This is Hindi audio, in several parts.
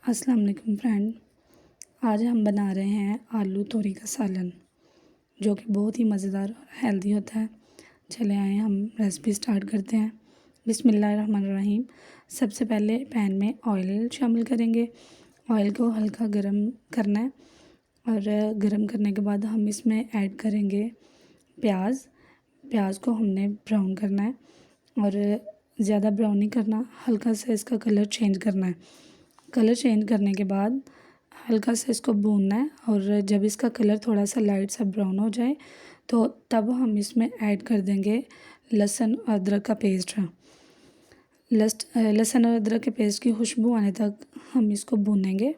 अस्सलाम वालेकुम फ्रेंड। आज हम बना रहे हैं आलू तोरी का सालन, जो कि बहुत ही मज़ेदार और हेल्दी होता है। चले आए हम रेसिपी स्टार्ट करते हैं। बिस्मिल्लाहिर्रहमानिर्रहीम। सबसे पहले पैन में ऑयल शामिल करेंगे। ऑयल को हल्का गरम करना है और गरम करने के बाद हम इसमें ऐड करेंगे प्याज। प्याज को हमने ब्राउन करना है और ज़्यादा ब्राउन नहीं करना, हल्का सा इसका कलर चेंज करना है। कलर चेंज करने के बाद हल्का सा इसको भूनना है और जब इसका कलर थोड़ा सा लाइट सा ब्राउन हो जाए तो तब हम इसमें ऐड कर देंगे लहसुन और अदरक का पेस्ट। लहसुन और अदरक के पेस्ट की खुशबू आने तक हम इसको भूनेंगे।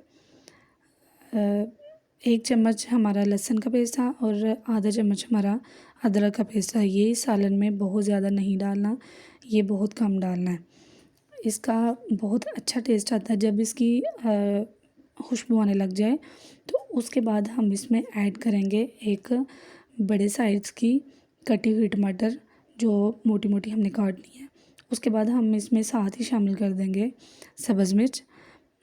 1 चम्मच हमारा लहसुन का पेस्ट था और आधा चम्मच हमारा अदरक का पेस्ट था। ये सालन में बहुत ज़्यादा नहीं डालना, ये बहुत कम डालना है। इसका बहुत अच्छा टेस्ट आता है जब इसकी खुशबू आने लग जाए। तो उसके बाद हम इसमें ऐड करेंगे एक बड़े साइज़ की कटी हुई टमाटर, जो मोटी मोटी हमने काटनी है। उसके बाद हम इसमें साथ ही शामिल कर देंगे सब्ज़ मिर्च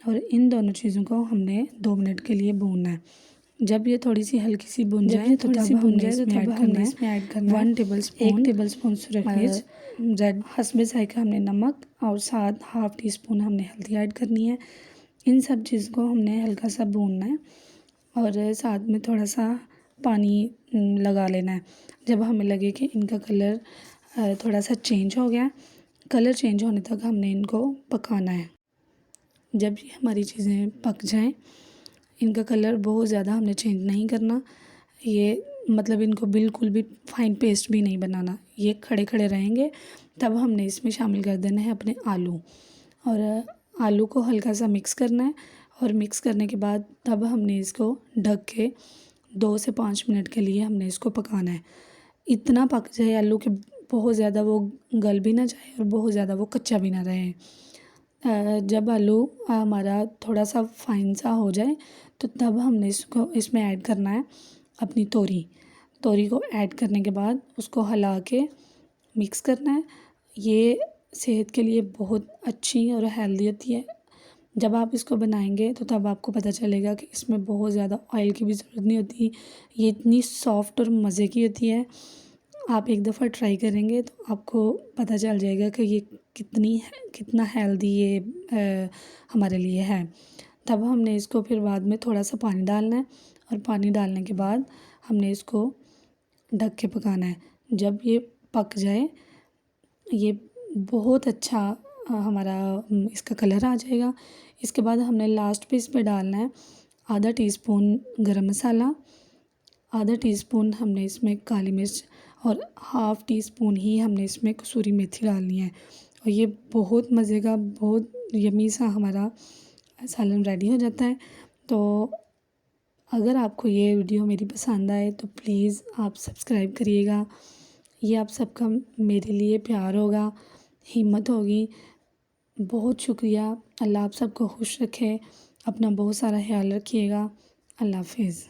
और इन दोनों चीज़ों को हमने 2 मिनट के लिए भूनना है। जब ये थोड़ी सी हल्की सी भुन जाए तो तब हमने इसमें ऐड करना है 1 टेबलस्पून सूरज मिर्च, रेड हस्बे जायका हमने नमक और साथ हाफ़ टी स्पून हमने हल्दी ऐड करनी है। इन सब चीज़ को हमने हल्का सा भूनना है और साथ में थोड़ा सा पानी लगा लेना है। जब हमें लगे कि इनका कलर थोड़ा सा चेंज हो गया, कलर चेंज होने तक हमने इनको पकाना है। जब ये हमारी चीज़ें पक जाएं, इनका कलर बहुत ज़्यादा हमने चेंज नहीं करना, ये मतलब इनको बिल्कुल भी फाइन पेस्ट भी नहीं बनाना, ये खड़े खड़े रहेंगे। तब हमने इसमें शामिल कर देना है अपने आलू और आलू को हल्का सा मिक्स करना है और मिक्स करने के बाद तब हमने इसको ढक के 2 से 5 मिनट के लिए हमने इसको पकाना है। इतना पक जाए आलू कि बहुत ज़्यादा वो गल भी ना जाए और बहुत ज़्यादा वो कच्चा भी ना रहे। जब आलू हमारा थोड़ा सा फाइन सा हो जाए तो तब हमने इसको इसमें ऐड करना है अपनी तोरी। तोरी को ऐड करने के बाद उसको हिला के मिक्स करना है। ये सेहत के लिए बहुत अच्छी और हेल्दी होती है। जब आप इसको बनाएंगे तो तब आपको पता चलेगा कि इसमें बहुत ज़्यादा ऑयल की भी ज़रूरत नहीं होती, ये इतनी सॉफ्ट और मज़े की होती है। आप एक दफ़ा ट्राई करेंगे तो आपको पता चल जाएगा कि ये कितना हेल्दी ये हमारे लिए है। तब हमने इसको फिर बाद में थोड़ा सा पानी डालना है और पानी डालने के बाद हमने इसको ढक के पकाना है। जब ये पक जाए, ये बहुत अच्छा हमारा इसका कलर आ जाएगा। इसके बाद हमने लास्ट पे इस पे डालना है आधा टीस्पून गरम मसाला, आधा टीस्पून हमने इसमें काली मिर्च और हाफ़ टी स्पून ही हमने इसमें कसूरी मेथी डालनी है और ये बहुत मज़े का, बहुत यम्मी सा हमारा सालन रेडी हो जाता है। तो अगर आपको ये वीडियो मेरी पसंद आए तो प्लीज़ आप सब्सक्राइब करिएगा। ये आप सबका मेरे लिए प्यार होगा, हिम्मत होगी। बहुत शुक्रिया। अल्लाह आप सबको खुश रखे। अपना बहुत सारा ख्याल रखिएगा। अल्लाह हाफ़िज़।